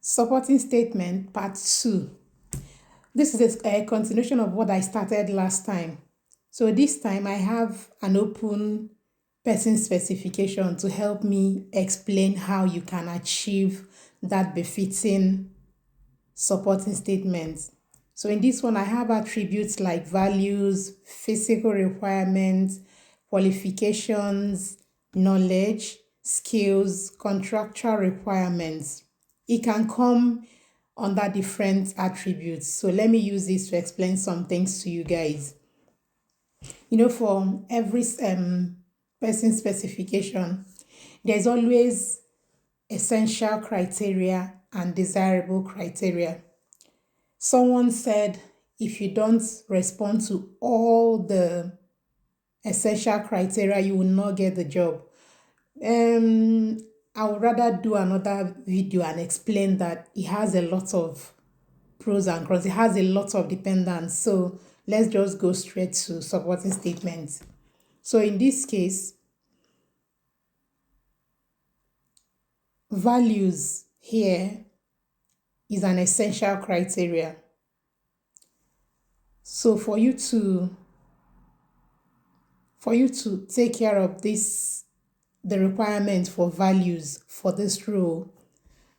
Supporting statement part 2. This is a continuation of what I started last time. So this time I have an open person specification to help me explain how you can achieve that befitting supporting statement. So in this one, I have attributes like values, physical requirements, qualifications, knowledge, skills, contractual requirements. It can come under different attributes. So let me use this to explain some things to you guys. For every person specification, there's always essential criteria and desirable criteria. Someone said if you don't respond to all the essential criteria, you will not get the job. I would rather do another video and explain that it has a lot of pros and cons. It has a lot of dependence. So let's just go straight to supporting statements. So in this case, values here is an essential criteria. So for you to take care of the requirement for values for this role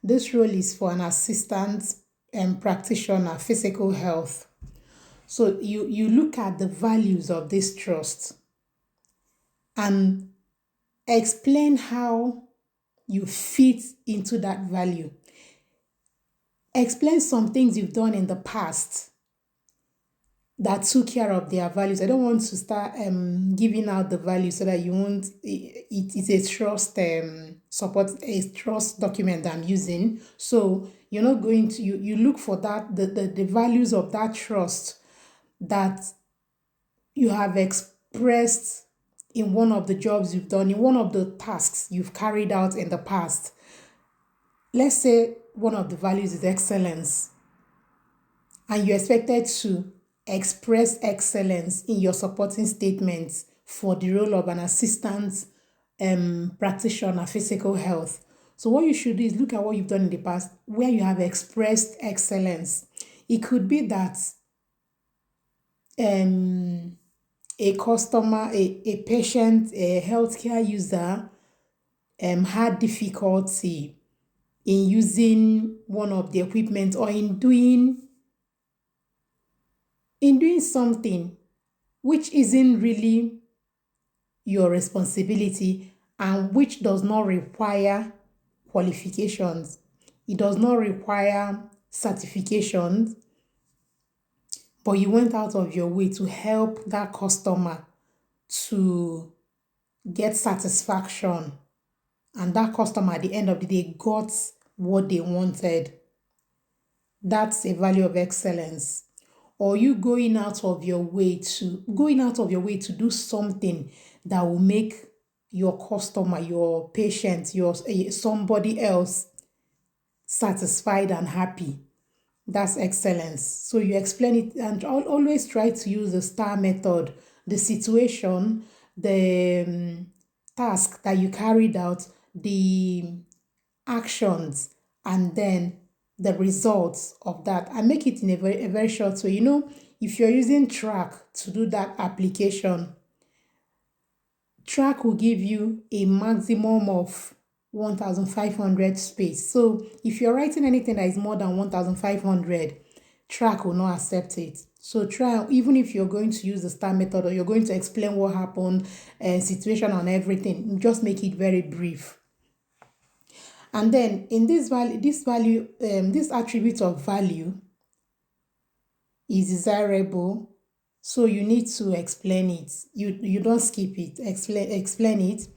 is for an assistant and practitioner, physical health. So you look at the values of this trust and explain how you fit into that value. Explain some things you've done in the past that took care of their values. I don't want to start giving out the values so that you won't. It is a trust a trust document that I'm using. So you're not going to you look for that the values of that trust that you have expressed in one of the jobs you've done, in one of the tasks you've carried out in the past. Let's say one of the values is excellence, and you're expected to express excellence in your supporting statements for the role of an assistant practitioner, physical health. So what you should do is look at what you've done in the past where you have expressed excellence. It could be that a customer, a patient, a healthcare user had difficulty in using one of the equipment or in doing something which isn't really your responsibility and which does not require qualifications. It does not require certifications, but you went out of your way to help that customer to get satisfaction, and that customer at the end of the day got what they wanted. That's a value of excellence. Or you going out of your way to do something that will make your customer, your patient, somebody else satisfied and happy. That's excellence. So you explain it and always try to use the STAR method, the situation, the task that you carried out, the actions, and then the results of that, and make it in a very short way. If you're using track to do that application, track will give you a maximum of 1,500 space. So if you're writing anything that is more than 1,500, track will not accept it. So try, even if you're going to use the STAR method or you're going to explain what happened, situation and everything, just make it very brief. And then in this attribute of value is desirable. So you need to explain it. You don't skip it. Explain it.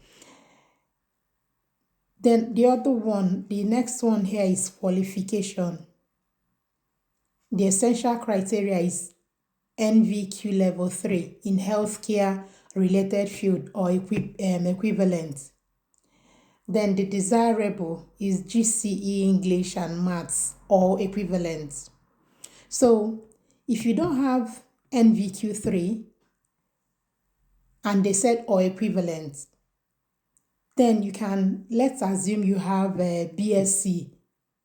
Then the next one here is qualification. The essential criteria is NVQ level 3 in healthcare related field or equivalent. Then the desirable is GCE English and Maths or equivalent. So if you don't have NVQ 3 and they said or equivalent, then let's assume you have a BSc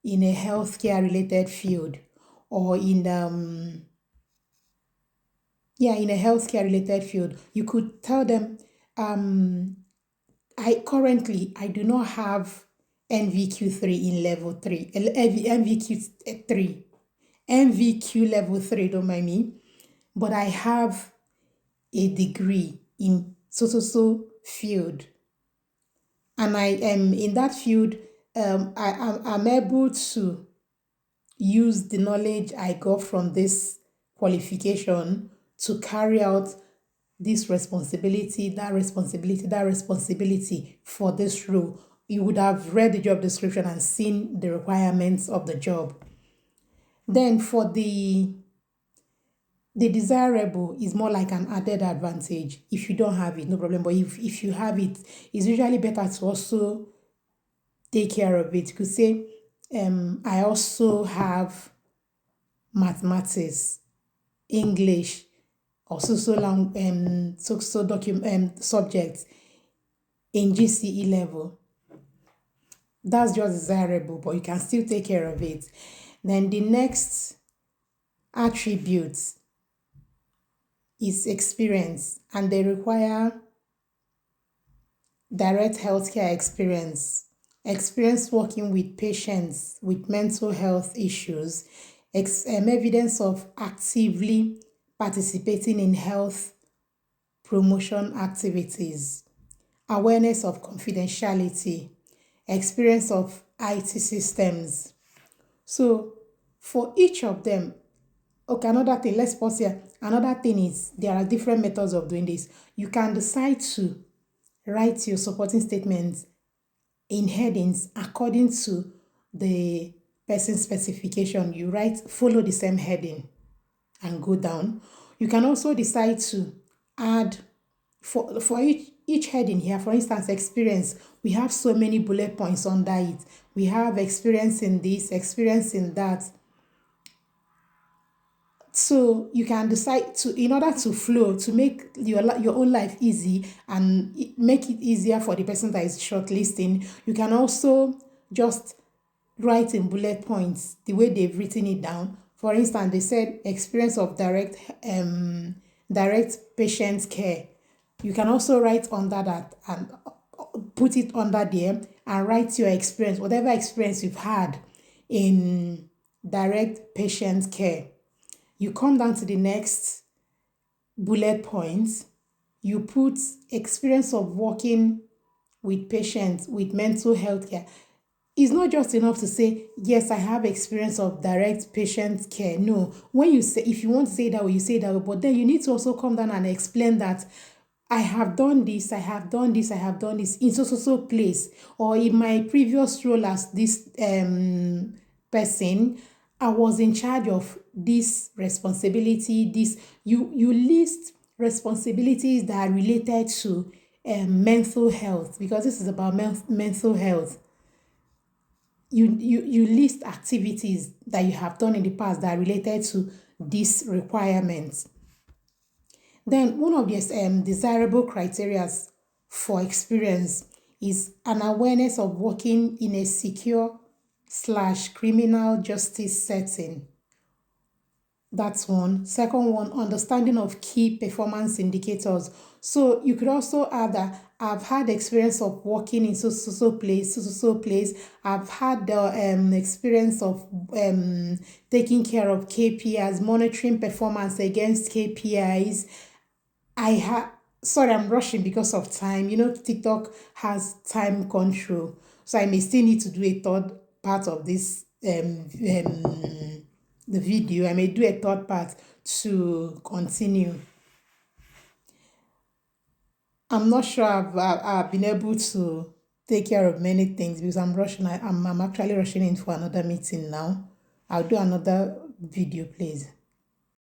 in a healthcare related field, or in in a healthcare related field, you could tell them, um, I do not have NVQ 3 in level 3, NVQ 3, NVQ level 3, don't mind me, but I have a degree in so field, and I am in that field. I'm able to use the knowledge I got from this qualification to carry out this responsibility, that responsibility for this role. You would have read the job description and seen the requirements of the job. Then for the desirable is more like an added advantage. If you don't have it, no problem. But if you have it, it's usually better to also take care of it. You could say, I also have mathematics, English, or subjects in GCE level. That's just desirable, but you can still take care of it. Then the next attribute is experience, and they require direct healthcare experience working with patients with mental health issues, evidence of actively participating in health promotion activities, awareness of confidentiality, experience of IT systems. So for each of them, okay, another thing, let's pause here. Another thing is there are different methods of doing this. You can decide to write your supporting statements in headings according to the person specification. You write, follow the same heading and go down. You can also decide to add for each heading here, for instance, experience, we have so many bullet points under it. We have experience in this, experience in that. So you can decide to, in order to flow, to make your own life easy and make it easier for the person that is shortlisting, you can also just write in bullet points the way they've written it down. For instance, they said experience of direct patient care. You can also write under that and put it under there and write your experience, whatever experience you've had in direct patient care. You come down to the next bullet points, you put experience of working with patients with mental health care. It's not just enough to say, yes, I have experience of direct patient care. No, when you say, if you want to say that way, you say that way, but then you need to also come down and explain that I have done this, I have done this, I have done this in so place, or in my previous role as this person, I was in charge of this responsibility. This you list responsibilities that are related to mental health, because this is about mental health. You list activities that you have done in the past that are related to these requirements. Then one of the desirable criteria for experience is an awareness of working in a secure slash criminal justice setting. That's one. Second one, understanding of key performance indicators. So you could also add that I've had experience of working in so place. I've had the experience of taking care of KPIs, monitoring performance against KPIs. I have, sorry, I'm rushing because of time. You know, TikTok has time control. So I may still need to do a third part of this the video. I may do a third part to continue. I'm not sure I've been able to take care of many things because I'm rushing. I'm actually rushing in for another meeting now. I'll do another video, please.